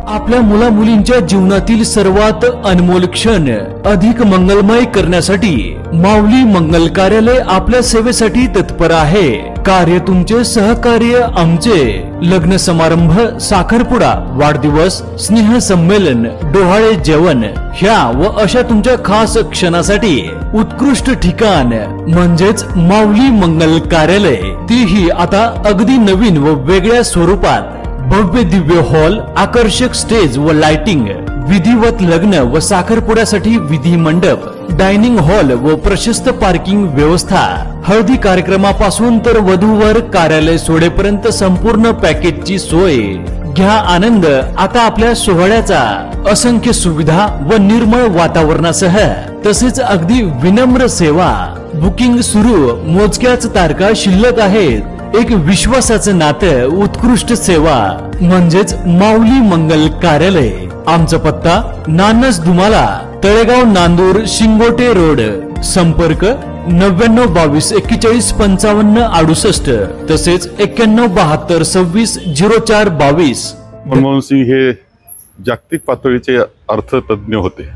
आपल्या मुला मुलींच्या जीवनातील सर्वात अनमोल क्षण अधिक मंगलमय करण्यासाठी माऊली मंगल कार्यालय आपल्या सेवेसाठी तत्पर आहे। कार्य तुमचे, सहकार्य आमचे। लग्न समारंभ, साखरपुडा, वाढदिवस, स्नेह संमेलन, डोहाळे जेवण ह्या व अशा तुमच्या खास क्षणासाठी उत्कृष्ट ठिकाण म्हणजेच माऊली मंगल कार्यालय, तीही आता अगदी नवीन व वेगळ्या स्वरूपात। भव्य दिव्य हॉल, आकर्षक स्टेज व लाइटिंग, विधिवत लग्न व साखरपुड्यासाठी विधी मंडप, डायनिंग हॉल व प्रशस्त पार्किंग व्यवस्था। हळदी कार्यक्रमापासून तर वधूवर कार्यालय सोडेपर्यंत संपूर्ण पॅकेजची सोय। घ्या आनंद आता आपल्या सोहळ्याचा। असंख्य सुविधा व निर्मळ वातावरणासह तसेच अगदी विनम्र सेवा। बुकिंग सुरू, मोजक्याच तारखा शिल्लक आहेत। एक विश्वासाचं नातं, उत्कृष्ट सेवा म्हणजेच माऊली मंगल कार्यालय। आमचा पत्ता नानस दुमाला, तळेगाव, नांदूर, शिंगोटे रोड। संपर्क 99 22 41 55 68 तसेच 91 72 26 04 22। मनमोहन सिंग हे जागतिक पातळीचे अर्थतज्ञ होते।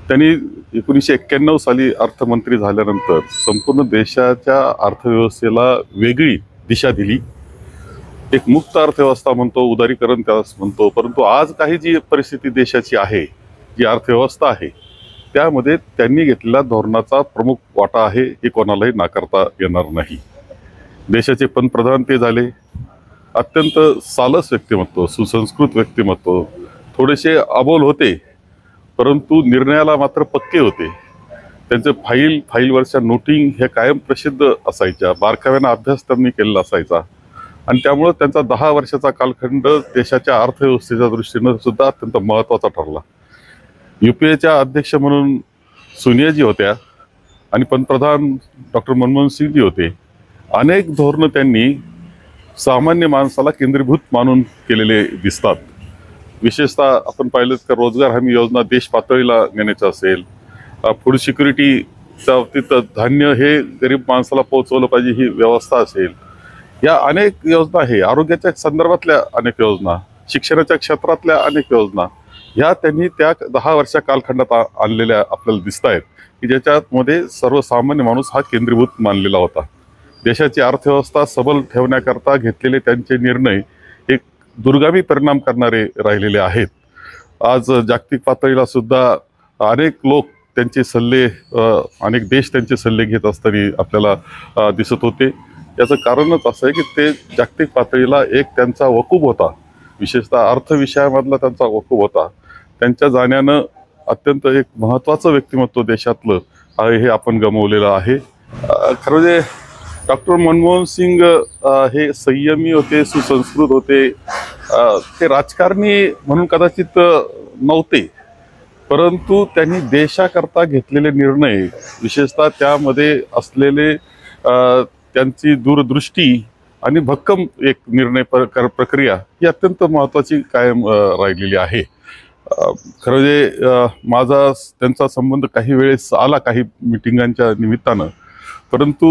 त्यांनी 1991 साली अर्थमंत्री झाल्यानंतर संपूर्ण देशाच्या अर्थव्यवस्थेला वेगळी दिशा दिली। एक मुक्त अर्थव्यवस्था म्हणतो, उदारीकरण त्यास म्हणतो, परंतु आज काही जी परिस्थिती देशाची आहे, जी अर्थव्यवस्था आहे, त्यामध्ये त्यांनी घेतलेल्या धोरणाचा प्रमुख वाटा आहे, हे कोणालाही नाकारता येणार नाही। देशाचे पंतप्रधान ते झाले। अत्यंत सालस व्यक्तिमत्व, सुसंस्कृत व्यक्तिमत्व, थोडेसे अबोल होते परंतु निर्णयाला मात्र पक्के होते। त्यांचे फाईलवरच्या नोटिंग हे कायम प्रसिद्ध असायच्या, बारकाव्याने अभ्यास त्यांनी केलेला असायचा आणि त्यामुळे त्यांचा 10 वर्षाचा कालखंड देशाच्या अर्थव्यवस्थेच्या दृष्टीने सुद्धा अत्यंत महत्त्वाचा ठरला। UPAच्या अध्यक्ष म्हणून सोनियाजी होत्या आणि पंतप्रधान डॉक्टर मनमोहन सिंगजी होते। अनेक धोरणं त्यांनी सामान्य माणसाला केंद्रीभूत मानून केलेले दिसतात। विशेषतः आपण पाहिलं तर रोजगार हमी योजना देश पातळीला नेण्याची असेल, फूड सिक्युरिटीच्या बाबतीत धान्य हे गरीब माणसाला पोहोचवलं पाहिजे ही व्यवस्था असेल, या अनेक योजना आहे। आरोग्याच्या संदर्भातल्या अनेक योजना, शिक्षणाच्या क्षेत्रातल्या अनेक योजना, ह्या त्यांनी त्या 10 वर्षा कालखंडात आणलेल्या आपल्याला दिसत आहेत की ज्याच्यामध्ये सर्वसामान्य माणूस हा केंद्रीभूत मानलेला होता। देशाची अर्थव्यवस्था सबल ठेवण्याकरता घेतलेले त्यांचे निर्णय एक दुर्गामी परिणाम करणारे राहिलेले आहेत। आज जागतिक पातळीला सुद्धा अनेक लोक त्यांचे सल्ले, अनेक देश त्यांचे सल्ले घेत असताना आपल्याला दिसत होते। याचं कारणच असं आहे की ते जागतिक पातळीला एक त्यांचा वकूब होता, विशेषतः अर्थविषयामधला त्यांचा वकूब होता। त्यांच्या जाण्यानं अत्यंत एक महत्त्वाचं व्यक्तिमत्व देशातलं आहे हे आपण गमावलेलं आहे। खरं म्हणजे डॉक्टर मनमोहन सिंग हे संयमी होते, सुसंस्कृत होते। ते राजकारणी म्हणून कदाचित नव्हते, परंतु त्यांनी देशाकरता घेतलेले निर्णय, विशेषतः त्यामध्ये असलेले त्यांची दूरदृष्टी आणि भक्कम एक निर्णय प्रक्रिया ही अत्यंत महत्त्वाची कायम राहिलेली आहे। खरं म्हणजे माझा त्यांचा संबंध काही वेळेस आला काही मिटिंगांच्या निमित्तानं, परंतु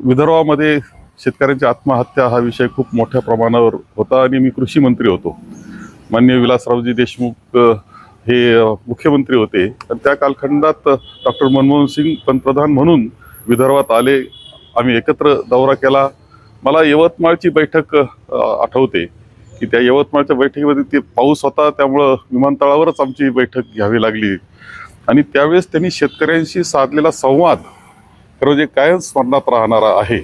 विदर्भामध्ये शेतकऱ्यांची आत्महत्या हा विषय खूप मोठ्या प्रमाणावर होता आणि मी कृषी मंत्री होतो। माननीय विलासरावजी देशमुख हे मुख्यमंत्री होते आणि त्या कालखंडात डॉक्टर मनमोहन सिंग पंतप्रधान म्हणून विदर्भात आले। आम्ही एकत्र दौरा केला। मला यवतमाळची बैठक आठवते की त्या यवतमाळच्या बैठकीमध्ये ते पाऊस होता, त्यामुळं विमानतळावरच आमची बैठक घ्यावी लागली आणि त्यावेळेस त्यांनी शेतकऱ्यांशी साधलेला संवाद म्हणजे कायम स्मरणात राहणारा आहे।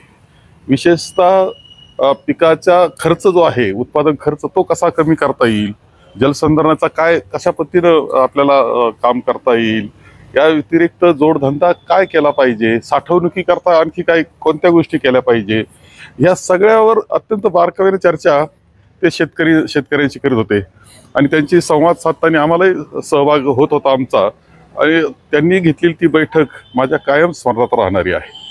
विशेषतः पिकाचा खर्च जो आहे, उत्पादन खर्च, तो कसा कमी करता येईल, जलसंधारणाचा कशा पद्धतीनं आपल्याला काम करता येईल, या व्यतिरिक्त जोडधंदा काय केला पाहिजे, साठवणुकीकरता आणखी कोणत्या गोष्टी केल्या पाहिजे, या सगळ्यावर अत्यंत बारकाईने चर्चा ते शेतकऱ्यांशी करीत होते आणि त्यांची संवाद साधताना आम्हालाही सहभाग होत होता आमचा आणि त्यांनी घेतलेली ती बैठक माझ्या कायम स्मरणात राहणारी आहे।